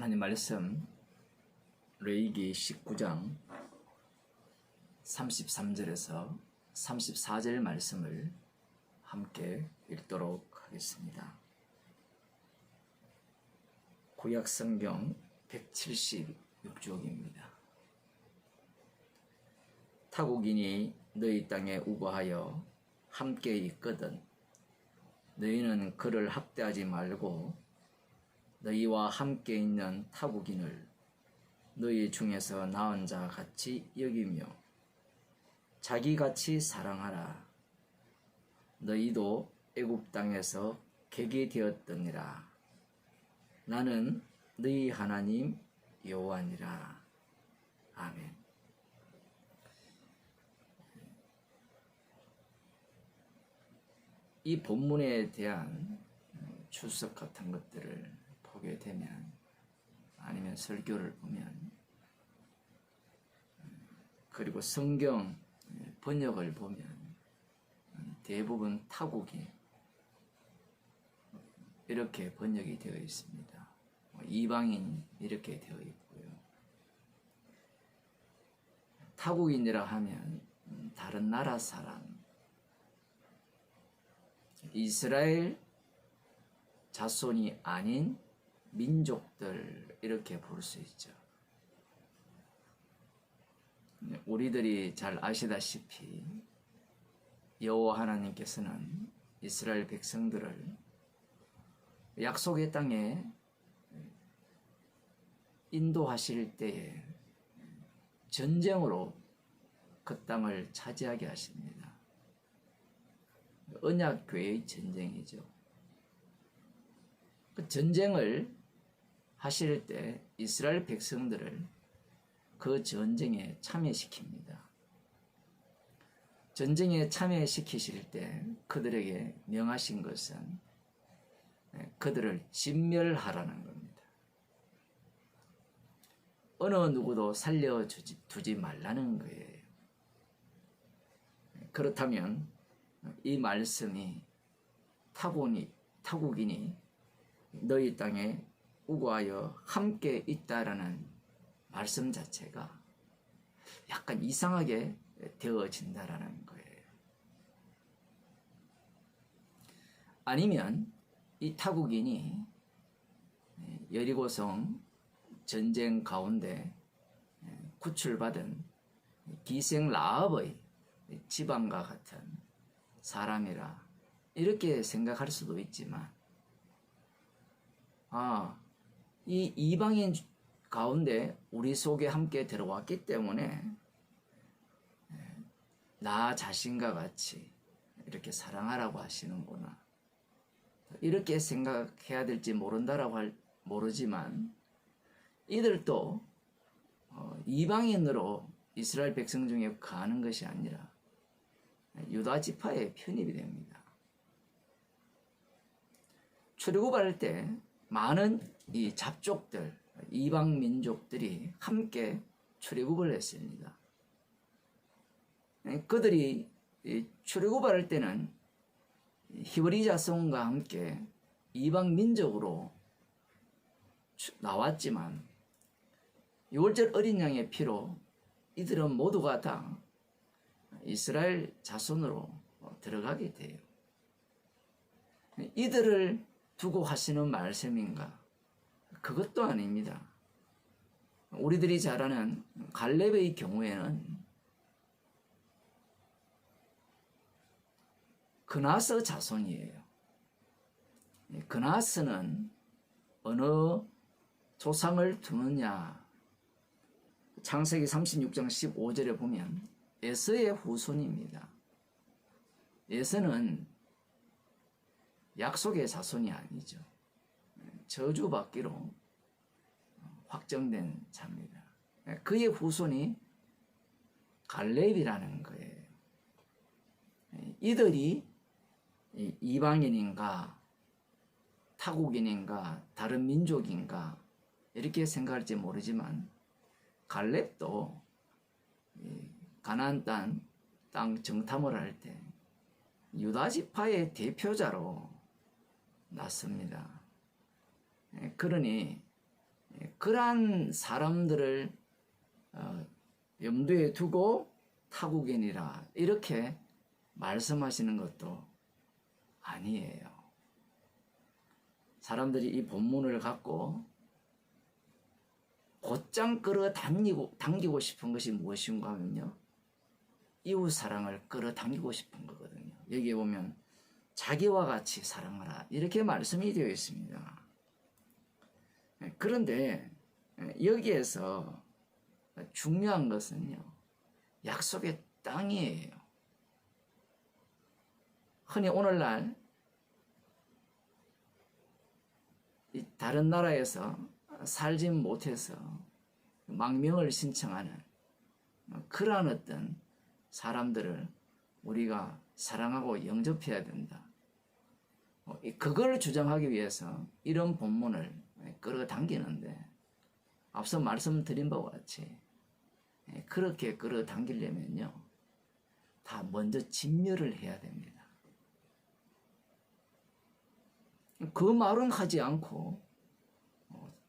하나님 말씀 레위기 19장 33절에서 34절 말씀을 함께 읽도록 하겠습니다. 구약성경 176쪽입니다. 타국인이 너희 땅에 우거하여 함께 있거든 너희는 그를 학대하지 말고 너희와 함께 있는 타국인을 너희 중에서 나은 자 같이 여기며 자기같이 사랑하라. 너희도 애굽 땅에서 객이 되었더니라. 나는 너희 하나님 여호와니라. 아멘. 이 본문에 대한 출석 같은 것들을 보게 되면, 아니면 설교를 보면, 그리고 성경 번역을 보면 대부분 타국이 이렇게 번역이 되어 있습니다. 이방인 이렇게 되어 있고요. 타국인이라 하면 다른 나라 사람, 이스라엘 자손이 아닌 민족들 이렇게 볼 수 있죠. 우리들이 잘 아시다시피 여호와 하나님께서는 이스라엘 백성들을 약속의 땅에 인도하실 때에 전쟁으로 그 땅을 차지하게 하십니다. 언약궤의 전쟁이죠. 그 전쟁을 하실 때 이스라엘 백성들을 그 전쟁에 참여시킵니다. 전쟁에 참여시키실 때 그들에게 명하신 것은 그들을 진멸하라는 겁니다. 어느 누구도 살려두지 말라는 거예요. 그렇다면 이 말씀이 타국인이 너희 땅에 우거하여 함께 있다라는 말씀 자체가 약간 이상하게 되어진다라는 거예요. 아니면 이 타국인이 여리고성 전쟁 가운데 구출받은 기생 라합의 지방과 같은 사람이라 이렇게 생각할 수도 있지만, 이 이방인 가운데 우리 속에 함께 들어왔기 때문에 나 자신과 같이 이렇게 사랑하라고 하시는구나, 이렇게 생각해야 될지 모르지만 이들도 이방인으로 이스라엘 백성 중에 가는 것이 아니라 유다 지파에 편입이 됩니다. 출애굽할 때 많은 이 잡족들, 이방 민족들이 함께 출애굽을 했습니다. 그들이 출애굽할 때는 히브리 자손과 함께 이방 민족으로 나왔지만 6월절 어린 양의 피로 이들은 모두가 다 이스라엘 자손으로 들어가게 돼요. 이들을 두고 하시는 말씀인가? 그것도 아닙니다. 우리들이 잘 아는 갈렙의 경우에는 그나스 자손이에요. 그나스는 어느 조상을 두느냐? 창세기 36장 15절에 보면 에서의 후손입니다. 에서는 약속의 자손이 아니죠. 저주받기로 확정된 자입니다. 그의 후손이 갈렙이라는 거예요. 이들이 이방인인가 타국인인가 다른 민족인가 이렇게 생각할지 모르지만 갈렙도 가나안 땅 정탐을 할 때 유다 지파의 대표자로 났습니다. 그러니 그러한 사람들을 염두에 두고 타국인이라 이렇게 말씀하시는 것도 아니에요. 사람들이 이 본문을 갖고 곧장 끌어당기고 싶은 것이 무엇인가 하면요, 이웃 사랑을 끌어당기고 싶은 거거든요. 여기에 보면 자기와 같이 사랑하라 이렇게 말씀이 되어 있습니다. 그런데 여기에서 중요한 것은요, 약속의 땅이에요. 흔히 오늘날 다른 나라에서 살지 못해서 망명을 신청하는 그러한 어떤 사람들을 우리가 사랑하고 영접해야 된다. 그걸 주장하기 위해서 이런 본문을 끌어당기는데, 앞서 말씀드린 바와 같이 그렇게 끌어당기려면요, 다 먼저 진멸을 해야 됩니다. 그 말은 하지 않고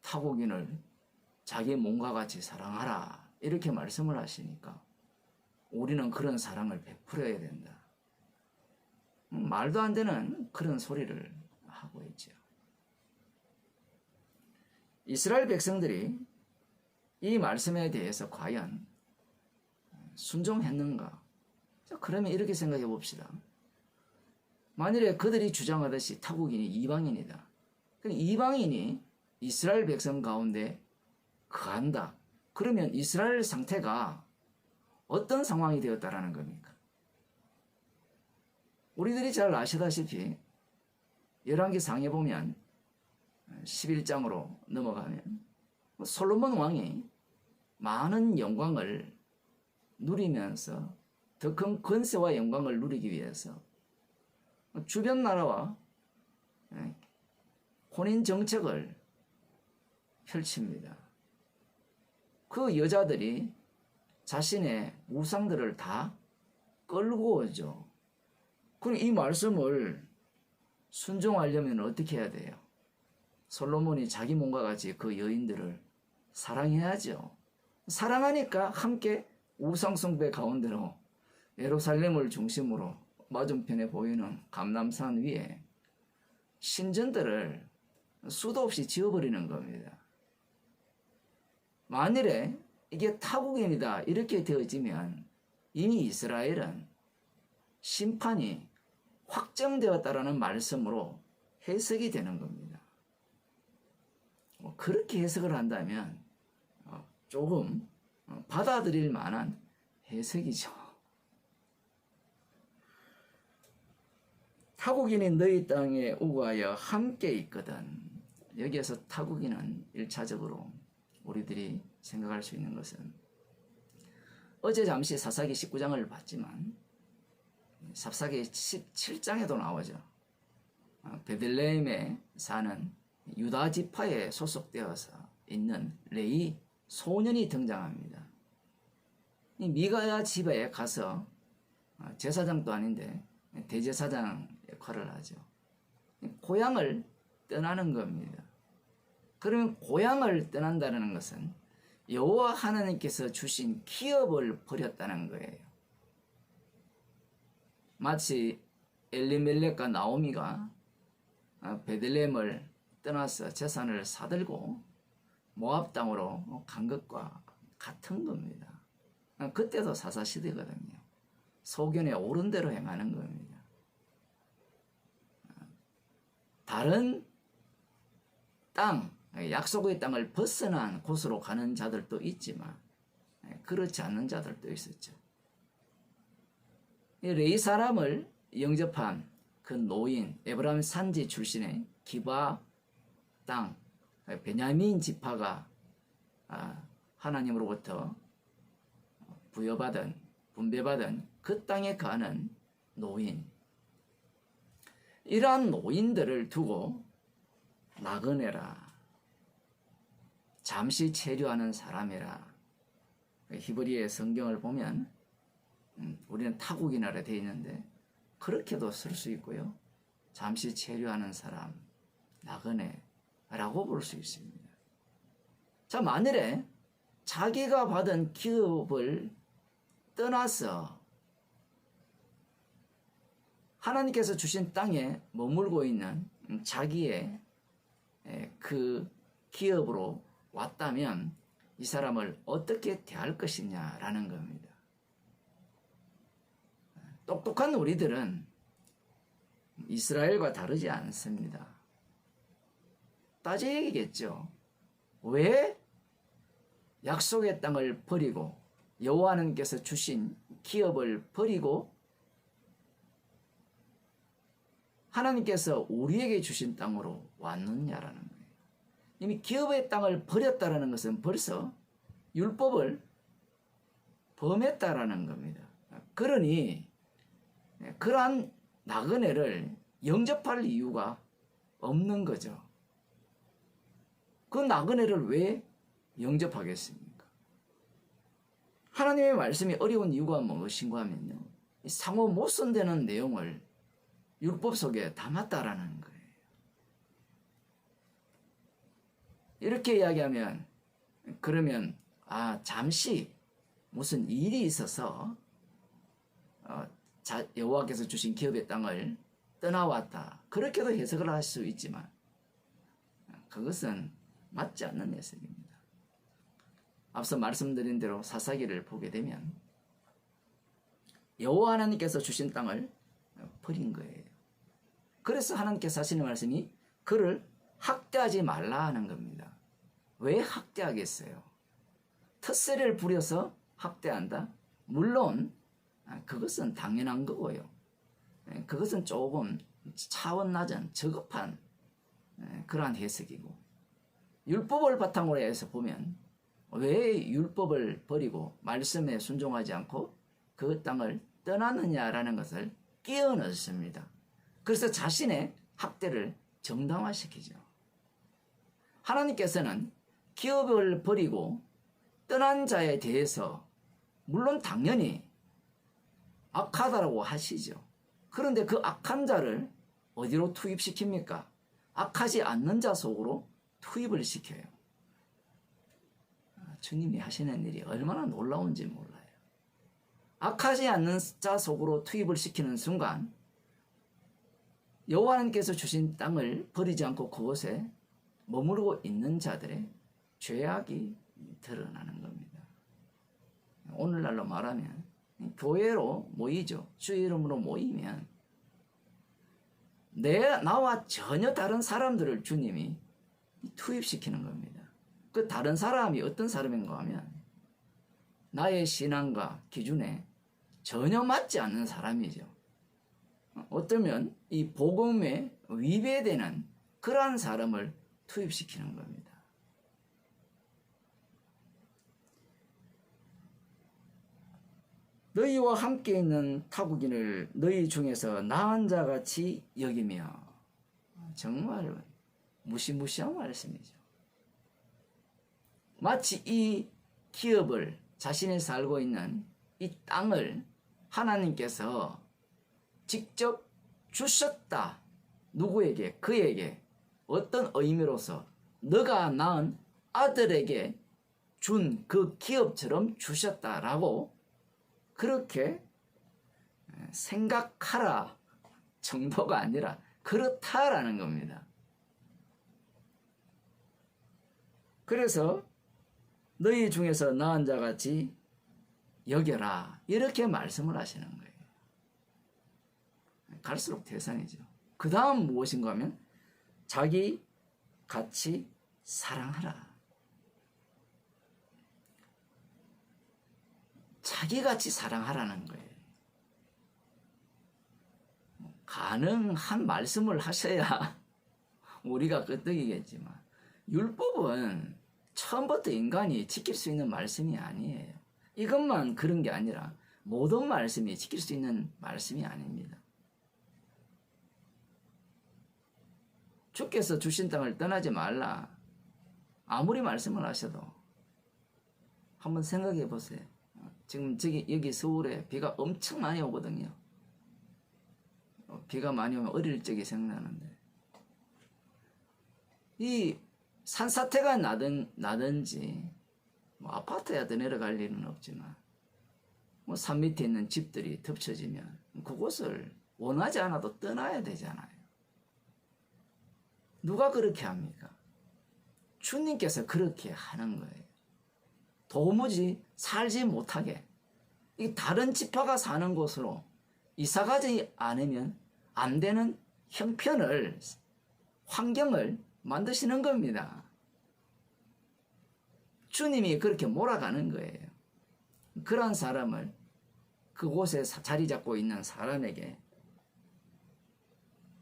타국인을 자기 몸과 같이 사랑하라 이렇게 말씀을 하시니까 우리는 그런 사랑을 베풀어야 된다. 말도 안 되는 그런 소리를 하고 있죠. 이스라엘 백성들이 이 말씀에 대해서 과연 순종했는가? 그러면 이렇게 생각해 봅시다. 만일에 그들이 주장하듯이 타국인이 이방인이다. 이방인이 이스라엘 백성 가운데 거한다. 그러면 이스라엘 상태가 어떤 상황이 되었다라는 겁니까? 우리들이 잘 아시다시피 열왕기상에 보면 11장으로 넘어가면 솔로몬 왕이 많은 영광을 누리면서 더 큰 권세와 영광을 누리기 위해서 주변 나라와 혼인 정책을 펼칩니다. 그 여자들이 자신의 우상들을 다 끌고 오죠. 그럼 이 말씀을 순종하려면 어떻게 해야 돼요? 솔로몬이 자기 몸과 같이 그 여인들을 사랑해야죠. 사랑하니까 함께 우상숭배 가운데로 예루살렘을 중심으로 맞은편에 보이는 감람산 위에 신전들을 수도 없이 지어버리는 겁니다. 만일에 이게 타국인이다 이렇게 되어지면 이미 이스라엘은 심판이 확정되었다라는 말씀으로 해석이 되는 겁니다. 그렇게 해석을 한다면 조금 받아들일 만한 해석이죠. 타국인이 너희 땅에 우거하여 함께 있거든. 여기에서 타국인은 1차적으로 우리들이 생각할 수 있는 것은, 어제 잠시 사사기 19장을 봤지만 사사기 17장에도 나오죠. 베들레헴에 사는 유다 지파에 소속되어서 있는 레위 소년이 등장합니다. 이 미가야 집에 가서 제사장도 아닌데 대제사장 역할을 하죠. 고향을 떠나는 겁니다. 그러면 고향을 떠난다는 것은 여호와 하나님께서 주신 기업을 버렸다는 거예요. 마치 엘리멜렉과 나오미가 베들레헴을 떠나서 재산을 사들고 모압 땅으로 간 것과 같은 겁니다. 그때도 사사시대거든요. 소견에 옳은 대로 행하는 겁니다. 다른 땅, 약속의 땅을 벗어난 곳으로 가는 자들도 있지만 그렇지 않는 자들도 있었죠. 레위 사람을 영접한 그 노인, 에브라임 산지 출신의 기바 땅, 베냐민 지파가 하나님으로부터 부여받은, 분배받은 그 땅에 가는 노인, 이러한 노인들을 두고 나그네라, 잠시 체류하는 사람이라. 히브리의 성경을 보면 우리는 타국이나라 되어 있는데 그렇게도 쓸 수 있고요, 잠시 체류하는 사람, 나그네라고 볼 수 있습니다. 자, 만일에 자기가 받은 기업을 떠나서 하나님께서 주신 땅에 머물고 있는 자기의 그 기업으로 왔다면 이 사람을 어떻게 대할 것이냐라는 겁니다. 똑똑한 우리들은 이스라엘과 다르지 않습니다. 따져야겠죠. 왜 약속의 땅을 버리고 여호와 하나님께서 주신 기업을 버리고 하나님께서 우리에게 주신 땅으로 왔느냐라는 거예요. 이미 기업의 땅을 버렸다라는 것은 벌써 율법을 범했다라는 겁니다. 그러니 그러한 나그네를 영접할 이유가 없는 거죠. 그 나그네를 왜 영접하겠습니까? 하나님의 말씀이 어려운 이유가 무엇인가 하면요, 상호 못 손대는 내용을 율법 속에 담았다라는 거예요. 이렇게 이야기하면 그러면 잠시 무슨 일이 있어서 여호와께서 주신 기업의 땅을 떠나왔다, 그렇게도 해석을 할 수 있지만 그것은 맞지 않는 해석입니다. 앞서 말씀드린 대로 사사기를 보게 되면 여호와 하나님께서 주신 땅을 버린 거예요. 그래서 하나님께서 하시는 말씀이 그를 학대하지 말라 하는 겁니다. 왜 학대하겠어요? 텃세를 부려서 학대한다? 물론 그것은 당연한 거고요. 그것은 조금 차원 낮은 저급한 그러한 해석이고, 율법을 바탕으로 해서 보면 왜 율법을 버리고 말씀에 순종하지 않고 그 땅을 떠나느냐라는 것을 끼워 넣습니다. 그래서 자신의 학대를 정당화시키죠. 하나님께서는 기업을 버리고 떠난 자에 대해서 물론 당연히 악하다라고 하시죠. 그런데 그 악한 자를 어디로 투입시킵니까? 악하지 않는 자 속으로 투입을 시켜요. 주님이 하시는 일이 얼마나 놀라운지 몰라요. 악하지 않는 자 속으로 투입을 시키는 순간 여호와 하나님께서 주신 땅을 버리지 않고 그곳에 머무르고 있는 자들의 죄악이 드러나는 겁니다. 오늘날로 말하면 교회로 모이죠. 주의 이름으로 모이면 나와 전혀 다른 사람들을 주님이 투입시키는 겁니다. 그 다른 사람이 어떤 사람인가 하면 나의 신앙과 기준에 전혀 맞지 않는 사람이죠. 어쩌면 이 복음에 위배되는 그러한 사람을 투입시키는 겁니다. 너희와 함께 있는 타국인을 너희 중에서 나은 자같이 여기며, 정말 무시무시한 말씀이죠. 마치 이 기업을, 자신이 살고 있는 이 땅을 하나님께서 직접 주셨다. 누구에게? 그에게. 어떤 의미로서 너가 낳은 아들에게 준 그 기업처럼 주셨다라고 그렇게 생각하라 정도가 아니라 그렇다라는 겁니다. 그래서 너희 중에서 나은 자같이 여겨라, 이렇게 말씀을 하시는 거예요. 갈수록 대상이죠. 그 다음 무엇인가 하면 자기 같이 사랑하라. 자기같이 사랑하라는 거예요. 가능한 말씀을 하셔야 우리가 끄떡이겠지만 율법은 처음부터 인간이 지킬 수 있는 말씀이 아니에요. 이것만 그런 게 아니라 모든 말씀이 지킬 수 있는 말씀이 아닙니다. 주께서 주신 땅을 떠나지 말라, 아무리 말씀을 하셔도 한번 생각해 보세요. 지금 여기 서울에 비가 엄청 많이 오거든요. 비가 많이 오면 어릴 적이 생각나는데, 이 산사태가 나든지 뭐 아파트에 더 내려갈 일은 없지만 뭐 산 밑에 있는 집들이 덮쳐지면 그곳을 원하지 않아도 떠나야 되잖아요. 누가 그렇게 합니까? 주님께서 그렇게 하는 거예요. 도무지 살지 못하게 이 다른 지파가 사는 곳으로 이사가지 않으면 안 되는 형편을 환경을 만드시는 겁니다. 주님이 그렇게 몰아가는 거예요. 그러한 사람을 그곳에 자리 잡고 있는 사람에게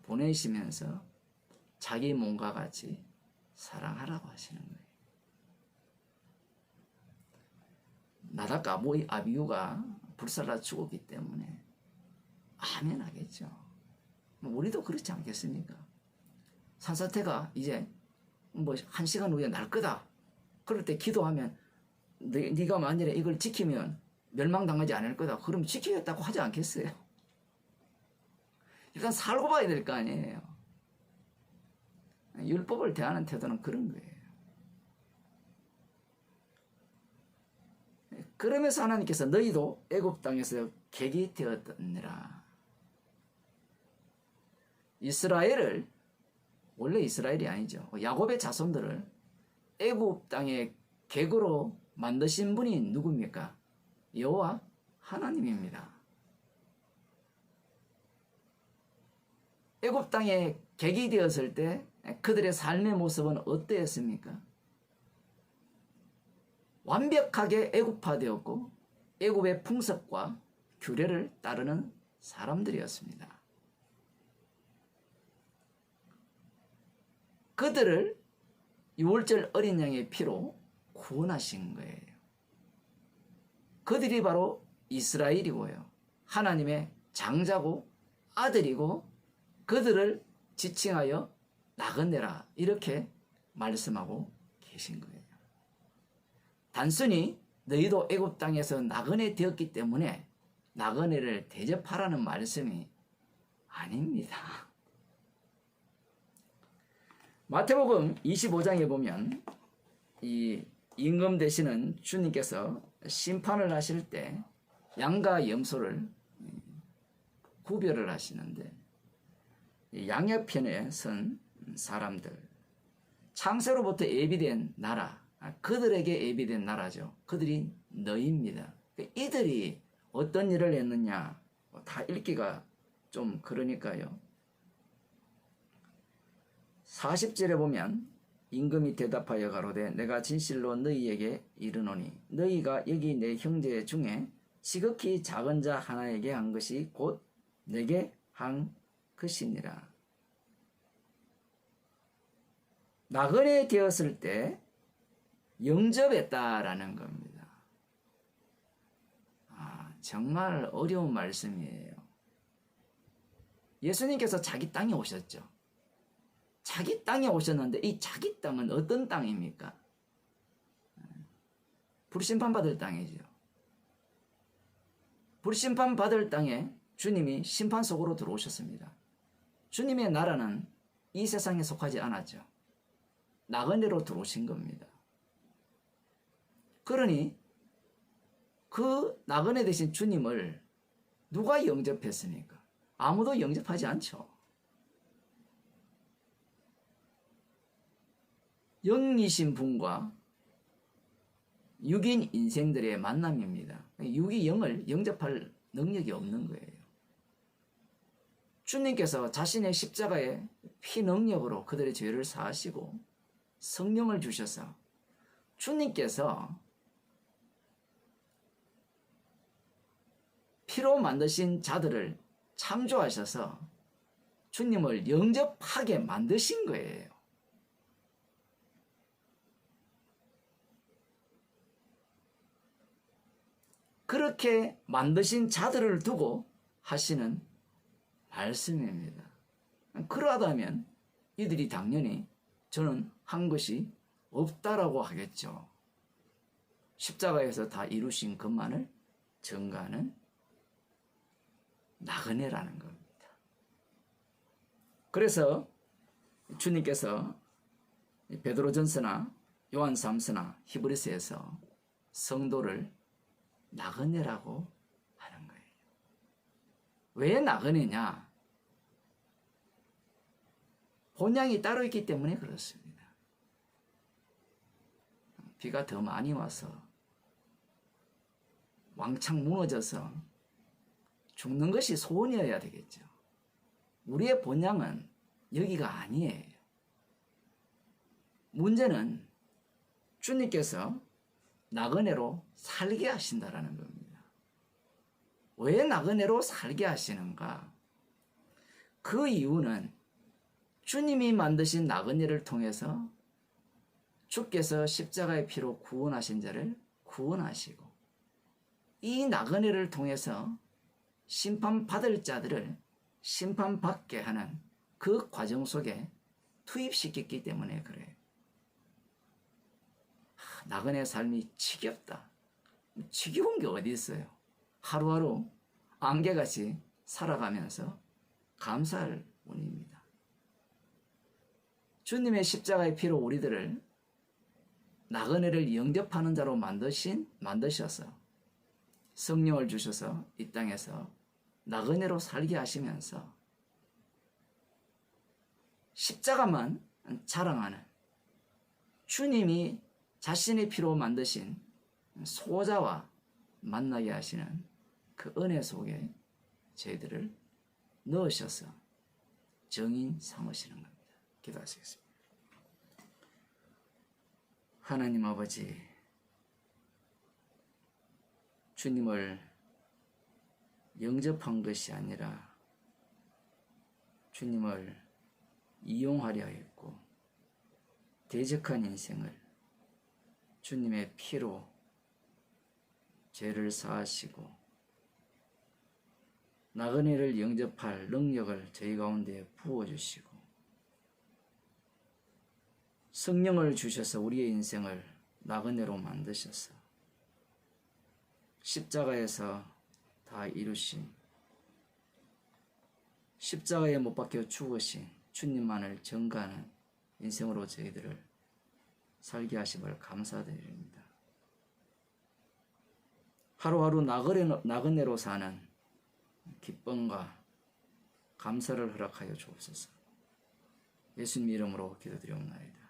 보내시면서 자기 몸과 같이 사랑하라고 하시는 거예요. 나답과 아비후가 불살라 죽었기 때문에 아멘 하겠죠. 우리도 그렇지 않겠습니까? 산사태가 이제 뭐 1시간 후에 날 거다. 그럴 때 기도하면 네가 만일에 이걸 지키면 멸망당하지 않을 거다. 그럼 지키겠다고 하지 않겠어요? 일단 살고 봐야 될 거 아니에요. 율법을 대하는 태도는 그런 거예요. 그러면서 하나님께서 너희도 애굽 땅에서 객이 되었느니라. 이스라엘을 원래 이스라엘이 아니죠. 야곱의 자손들을 애굽 땅의 객으로 만드신 분이 누굽니까? 여호와 하나님입니다. 애굽 땅에 객이 되었을 때 그들의 삶의 모습은 어떠했습니까? 완벽하게 애굽화되었고 애굽의 풍습과 규례를 따르는 사람들이었습니다. 그들을 유월절 어린 양의 피로 구원하신 거예요. 그들이 바로 이스라엘이고요. 하나님의 장자고 아들이고 그들을 지칭하여 나그네라 이렇게 말씀하고 계신 거예요. 단순히 너희도 애굽 땅에서 나그네 되었기 때문에 나그네를 대접하라는 말씀이 아닙니다. 마태복음 25장에 보면 이 임금 되시는 주님께서 심판을 하실 때 양과 염소를 구별을 하시는데 양옆편에 선 사람들 창세로부터 예비된 나라 그들에게 예비된 나라죠. 그들이 너희입니다. 이들이 어떤 일을 했느냐 다 읽기가 좀 그러니까요. 40절에 보면 임금이 대답하여 가로되 내가 진실로 너희에게 이르노니 너희가 여기 내 형제 중에 지극히 작은 자 하나에게 한 것이 곧 내게 한 것이니라. 나그네 되었을 때 영접했다라는 겁니다. 정말 어려운 말씀이에요. 예수님께서 자기 땅에 오셨죠. 자기 땅에 오셨는데 이 자기 땅은 어떤 땅입니까? 불심판받을 땅이죠. 불심판받을 땅에 주님이 심판 속으로 들어오셨습니다. 주님의 나라는 이 세상에 속하지 않았죠. 나그네로 들어오신 겁니다. 그러니 그 나그네 되신 주님을 누가 영접했습니까? 아무도 영접하지 않죠. 영이신 분과 육인 인생들의 만남입니다. 육이 영을 영접할 능력이 없는 거예요. 주님께서 자신의 십자가의 피 능력으로 그들의 죄를 사하시고 성령을 주셔서 주님께서 피로 만드신 자들을 창조하셔서 주님을 영접하게 만드신 거예요. 그렇게 만드신 자들을 두고 하시는 말씀입니다. 그러하다면 이들이 당연히 저는 한 것이 없다라고 하겠죠. 십자가에서 다 이루신 것만을 증거하는 나그네라는 겁니다. 그래서 주님께서 베드로전서나 요한삼서나 히브리서에서 성도를 나그네라고 하는 거예요. 왜 나그네냐? 본향이 따로 있기 때문에 그렇습니다. 비가 더 많이 와서 왕창 무너져서 죽는 것이 소원이어야 되겠죠. 우리의 본향은 여기가 아니에요. 문제는 주님께서 나그네로 살게 하신다라는 겁니다. 왜 나그네로 살게 하시는가? 그 이유는 주님이 만드신 나그네를 통해서 주께서 십자가의 피로 구원하신 자를 구원하시고, 이 나그네를 통해서 심판받을 자들을 심판받게 하는 그 과정 속에 투입시켰기 때문에 그래요. 나그네 삶이 지겹다. 지겨운 게 어디 있어요? 하루하루 안개같이 살아가면서 감사할 뿐입니다. 주님의 십자가의 피로 우리들을 나그네를 영접하는 자로 만드셔서 성령을 주셔서 이 땅에서 나그네로 살게 하시면서 십자가만 자랑하는, 주님이 자신의 피로 만드신 소자와 만나게 하시는 그 은혜 속에 저희들을 넣으셔서 정인 삼으시는 겁니다. 기도하시겠습니다. 하나님 아버지, 주님을 영접한 것이 아니라 주님을 이용하려 했고, 대적한 인생을 주님의 피로 죄를 사하시고 나그네를 영접할 능력을 저희 가운데 부어주시고 성령을 주셔서 우리의 인생을 나그네로 만드셔서 십자가에서 다 이루신, 십자가에 못 박혀 죽으신 주님만을 전가하는 인생으로 저희들을 살게 하심을 감사드립니다. 하루하루 나그네로 사는 기쁨과 감사를 허락하여 주옵소서. 예수님 이름으로 기도드리옵나이다.